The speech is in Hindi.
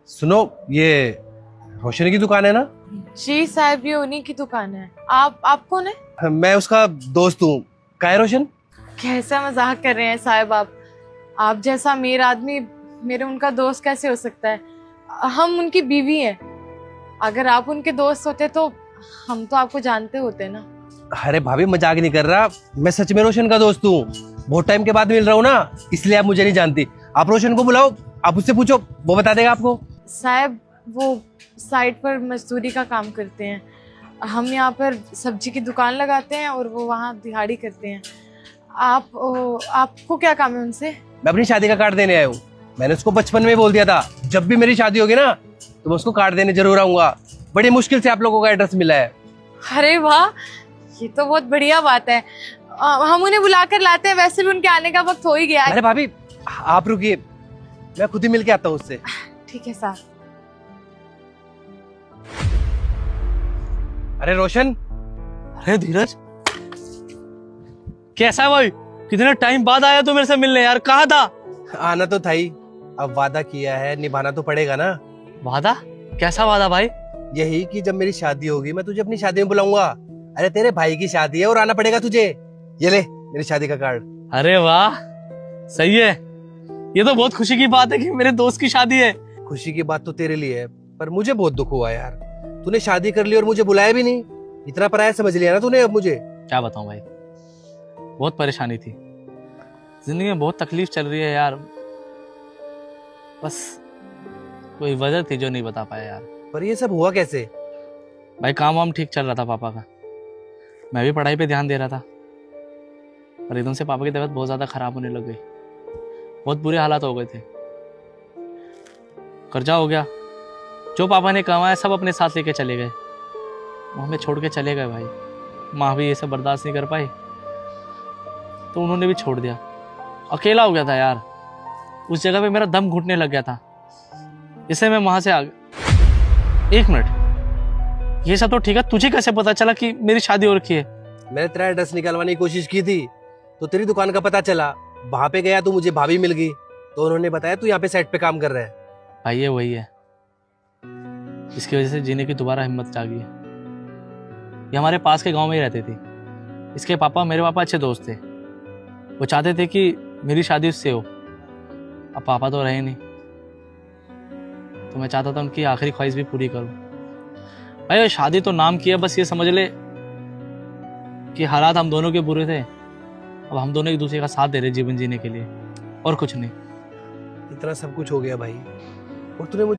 सुनो, ये रोशनी की दुकान है ना? जी साहब, ये उन्हीं की दुकान है। आप कौन है? मैं उसका दोस्त हूँ। का है रोशन? कैसा मजाक कर रहे हैं साहब आप जैसा अमीर आदमी मेरे उनका दोस्त कैसे हो सकता है? हम उनकी बीवी हैं। अगर आप उनके दोस्त होते तो हम तो आपको जानते होते ना। अरे भाभी, मजाक नहीं कर रहा, मैं सच में रोशन का दोस्त हूँ। बहुत टाइम के बाद मिल रहा हूँ ना, इसलिए आप मुझे नहीं जानती। आप रोशन को बुलाओ, आप उससे पूछो, वो बता देगा आपको। साहब वो साइट पर मजदूरी का काम करते हैं। हम यहाँ पर सब्जी की दुकान लगाते हैं और वो वहाँ दिहाड़ी करते हैं। आपको क्या काम है उनसे? मैं अपनी शादी का कार्ड देने आया हूँ। मैंने उसको बचपन में बोल दिया था, जब भी मेरी शादी होगी ना तो मैं उसको कार्ड देने जरूर आऊंगा। बड़ी मुश्किल से आप लोगों का एड्रेस मिला है। अरे वाह, ये तो बहुत बढ़िया बात है। हम उन्हें बुला कर लाते हैं, वैसे भी उनके आने का वक्त हो ही गया है। अरे भाभी, आप रुकिए, मैं खुद ही मिल के आता हूँ उससे। ठीक है साहब। अरे रोशन, अरे धीरज, कैसा है भाई? कितने टाइम बाद आया तू मेरे से मिलने यार, कहाँ था? आना तो था ही, अब वादा किया है, निभाना तो पड़ेगा ना। वादा? कैसा वादा भाई? यही कि जब मेरी शादी होगी मैं तुझे अपनी शादी में बुलाऊंगा। अरे तेरे भाई की शादी है और आना पड़ेगा तुझे। ये ले मेरी शादी का कार्ड। अरे वाह, सही है। ये तो बहुत खुशी की बात है कि मेरे दोस्त की शादी है। खुशी की बात तो तेरे लिए है, पर मुझे बहुत दुख हुआ यार। तूने शादी कर ली और मुझे बुलाया भी नहीं। इतना पराया समझ लिया ना तूने अब मुझे। क्या बताऊं भाई, बहुत परेशानी थी, जिंदगी में बहुत तकलीफ चल रही है यार। बस कोई वजह थी जो नहीं बता पाया यार। पर ये सब हुआ कैसे? भाई काम वाम ठीक चल रहा था पापा का, मैं भी पढ़ाई पे ध्यान दे रहा था, पर एकदम से पापा की तबीयत बहुत ज़्यादा ख़राब होने लग गई। बहुत बुरे हालात हो गए थे, कर्जा हो गया, जो पापा ने कमाया सब अपने साथ लेके चले गए। वो हमें छोड़ के चले गए भाई। माँ भी ये सब बर्दाश्त नहीं कर पाई तो उन्होंने भी छोड़ दिया। अकेला हो गया था यार, उस जगह पे मेरा दम घुटने लग गया था, इससे मैं वहाँ से आ गया। एक मिनट, ये सब तो ठीक है, तुझे कैसे पता चला कि मेरी शादी हो रखी है? मैंने तेरा एड्रेस निकालवाने की कोशिश की थी तो तेरी दुकान का पता चला। वहां पे गया तो मुझे भाभी मिल गई, तो उन्होंने बताया तू यहाँ पे सेट पे काम कर रहा है। भाई ये वही है, इसकी वजह से जीने की दोबारा हिम्मत जागी है। ये हमारे पास के गांव में ही रहती थी। इसके पापा, मेरे पापा अच्छे दोस्त थे, वो चाहते थे कि मेरी शादी उससे हो। अब पापा तो रहे नहीं, तो मैं चाहता था उनकी आखिरी ख्वाहिश भी पूरी करूं। भाई ये शादी तो नाम की है, बस ये समझ ले कि हालात हम दोनों के बुरे थे। अब हम दोनों एक दूसरे का साथ दे रहे जीवन जीने के लिए, और कुछ नहीं। इतना सब कुछ हो गया भाई, और तूने